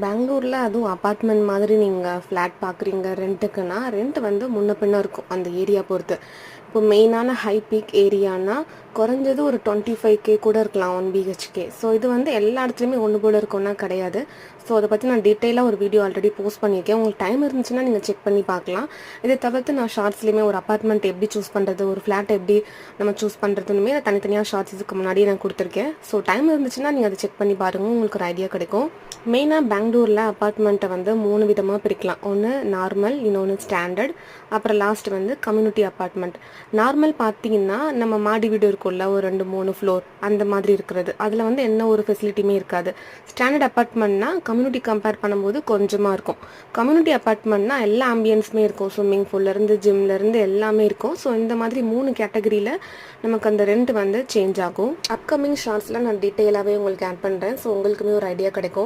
பெங்களூர்ல அதுவும் அபார்ட்மெண்ட் மாதிரி நீங்க ஃப்ளாட் பார்க்குறீங்க ரெண்ட்டுக்குன்னா, ரெண்ட் வந்து முன்ன பின்ன இருக்கும் அந்த ஏரியா பொறுத்து. இப்போ மெயினான ஹை பீக் ஏரியானா குறைஞ்சது ஒரு 25K கூட இருக்கலாம் 1 பிஹெச்கே. ஸோ இது வந்து எல்லா இடத்துலையுமே ஒன்று போல இருக்கும்னா கிடையாது. ஸோ அதை பற்றி நான் டீட்டெயிலாக ஒரு வீடியோ ஆல்ரெடி போஸ்ட் பண்ணியிருக்கேன். உங்களுக்கு டைம் இருந்துச்சுன்னா நீங்கள் செக் பண்ணி பார்க்கலாம். இதை தவிர்த்து நான் ஷார்ட்ஸ்லேயுமே ஒரு அப்பார்ட்மெண்ட் எப்படி சூஸ் பண்ணுறது, ஒரு ஃப்ளாட் எப்படி நம்ம சூஸ் பண்ணுறதுனுமே தனித்தனியாக ஷார்ட்ஸ் இதுக்கு முன்னாடியே நான் கொடுத்துருக்கேன். ஸோ டைம் இருந்துச்சுன்னா நீங்கள் அதை செக் பண்ணி பாருங்கள், உங்களுக்கு ஒரு ஐடியா கிடைக்கும். மெயினாக பெங்களூரில் அப்பார்ட்மெண்ட்டை வந்து 3 விதமாக பிரிக்கலாம். ஒன்று நார்மல், இன்னொன்று ஸ்டாண்டர்ட், அப்புறம் லாஸ்ட் வந்து கம்யூனிட்டி அப்பார்ட்மெண்ட். நார்மல் பார்த்தீங்கன்னா நம்ம மாடி வீடு இருக்கும்ல, ஒரு 2-3 ஃப்ளோர் அந்த மாதிரி இருக்கிறது. அதில் வந்து என்ன ஒரு ஃபெசிலிட்டியுமே இருக்காது. ஸ்டாண்டர்ட் அப்பார்ட்மெண்ட்னா கம்யூனிட்டி கம்பேர் பண்ணும்போது கொஞ்சமாக இருக்கும். கம்யூனிட்டி அப்பார்ட்மெண்ட்னா எல்லா ஆம்பியன்ஸுமே இருக்கும். ஸ்விம்மிங் பூல்லேருந்து ஜிம்லேருந்து எல்லாமே இருக்கும். ஸோ இந்த மாதிரி 3 கேட்டகரியில் நமக்கு அந்த ரெண்ட் வந்து சேஞ்ச் ஆகும். அப்கமிங் ஷார்ட்ஸில் நான் டீட்டெயிலாகவே உங்களுக்கு ஆட் பண்ணுறேன். ஸோ உங்களுக்குமே ஒரு ஐடியா கிடைக்கும்.